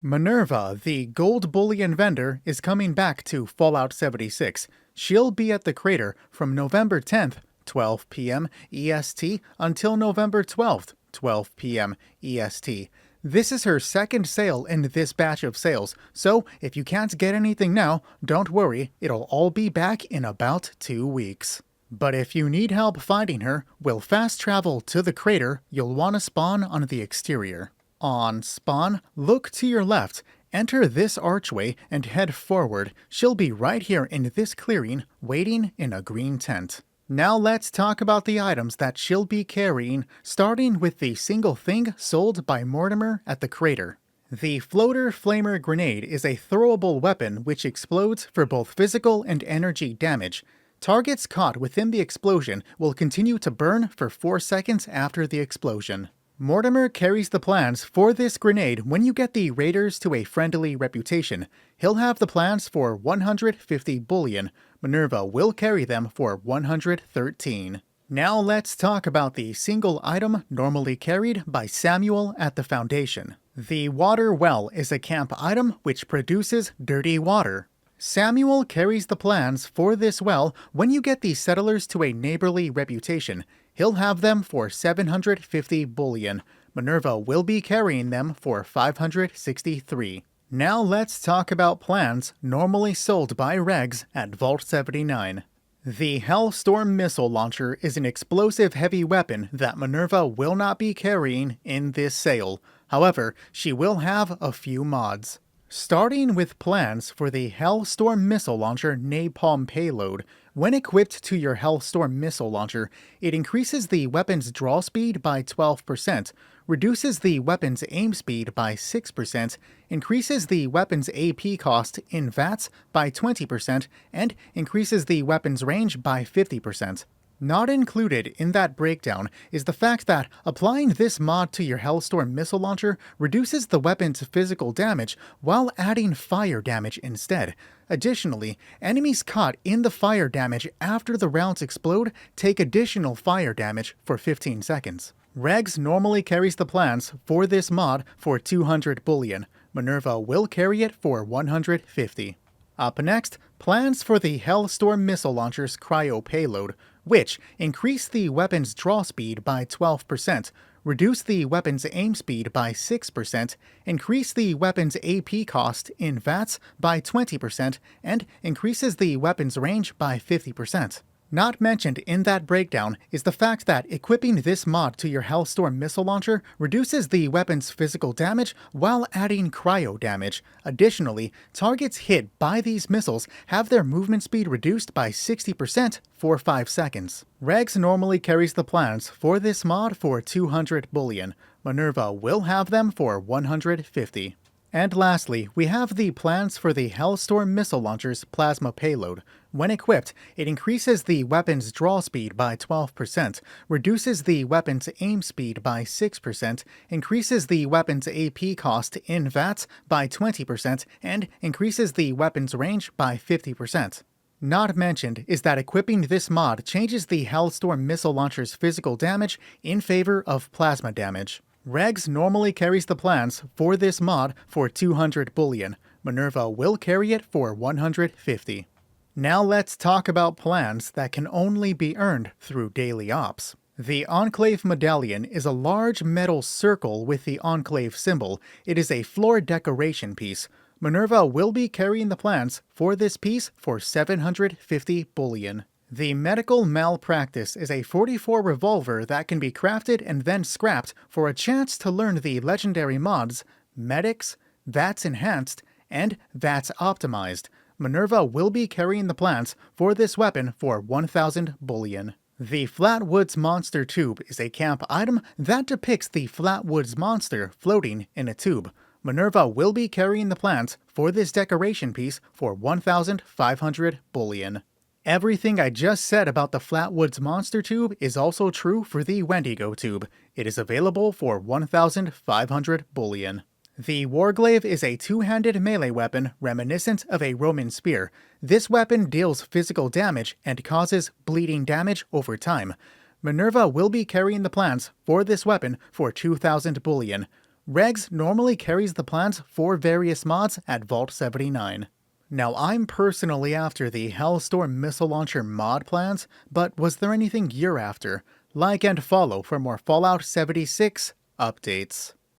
Minerva, the gold bullion vendor, is coming back to Fallout 76. She'll be at the crater from November 10th, 12 p.m. EST, until November 12th, 12 p.m. EST. This is her second sale in this batch of sales, so if you can't get anything now, don't worry, it'll all be back in about 2 weeks. But if you need help finding her, we'll fast travel to the crater. You'll want to spawn on the exterior. On spawn, look to your left, enter this archway and head forward. She'll be right here in this clearing, waiting in a green tent. Now let's talk about the items that she'll be carrying, starting with the single thing sold by Mortimer at the crater. The Floater Flamer Grenade is a throwable weapon which explodes for both physical and energy damage. Targets caught within the explosion will continue to burn for 4 seconds after the explosion. Mortimer carries the plans for this grenade when you get the raiders to a friendly reputation. He'll have the plans for 150 bullion. Minerva will carry them for 113. Now let's talk about the single item normally carried by Samuel at the Foundation. The Water Well is a camp item which produces dirty water. Samuel carries the plans for this well when you get the settlers to a neighborly reputation. He'll have them for 750 bullion. Minerva will be carrying them for 563. Now let's talk about plans normally sold by Regs at Vault 79. The Hellstorm Missile Launcher is an explosive heavy weapon that Minerva will not be carrying in this sale. However, she will have a few mods. Starting with plans for the Hellstorm Missile Launcher Napalm Payload. When equipped to your Hellstorm Missile Launcher, it increases the weapon's draw speed by 12%, reduces the weapon's aim speed by 6%, increases the weapon's AP cost in VATS by 20%, and increases the weapon's range by 50%. Not included in that breakdown is the fact that applying this mod to your Hellstorm Missile Launcher reduces the weapon's physical damage while adding fire damage instead. Additionally, enemies caught in the fire damage after the rounds explode take additional fire damage for 15 seconds. Regs normally carries the plans for this mod for 200 bullion. Minerva will carry it for 150. Up next, plans for the Hellstorm Missile Launcher's Cryo Payload, which increase the weapon's draw speed by 12%, reduce the weapon's aim speed by 6%, increase the weapon's AP cost in VATS by 20%, and increases the weapon's range by 50%. Not mentioned in that breakdown is the fact that equipping this mod to your Hellstorm Missile Launcher reduces the weapon's physical damage while adding cryo damage. Additionally, targets hit by these missiles have their movement speed reduced by 60% for 5 seconds. Regs normally carries the plans for this mod for 200 bullion. Minerva will have them for 150. And lastly, we have the plans for the Hellstorm Missile Launcher's Plasma Payload. When equipped, it increases the weapon's draw speed by 12%, reduces the weapon's aim speed by 6%, increases the weapon's AP cost in VATS by 20%, and increases the weapon's range by 50%. Not mentioned is that equipping this mod changes the Hellstorm Missile Launcher's physical damage in favor of plasma damage. Regs normally carries the plans for this mod for 200 bullion. Minerva will carry it for 150. Now let's talk about plans that can only be earned through daily ops. The Enclave Medallion is a large metal circle with the Enclave symbol. It is a floor decoration piece. Minerva will be carrying the plans for this piece for 750 bullion. The Medical Malpractice is a 44 revolver that can be crafted and then scrapped for a chance to learn the legendary mods Medics, VATS Enhanced, and VATS Optimized. Minerva will be carrying the plans for this weapon for 1000 bullion. The Flatwoods Monster Tube is a camp item that depicts the Flatwoods Monster floating in a tube. Minerva will be carrying the plans for this decoration piece for 1500 bullion. Everything I just said about the Flatwoods Monster Tube is also true for the Wendigo Tube. It is available for 1500 bullion. The Warglaive is a two-handed melee weapon reminiscent of a Roman spear. This weapon deals physical damage and causes bleeding damage over time. Minerva will be carrying the plans for this weapon for 2000 bullion. Regs normally carries the plans for various mods at Vault 79. Now, I'm personally after the Hellstorm missile launcher mod plans, but was there anything you're after? Like and follow for more Fallout 76 updates.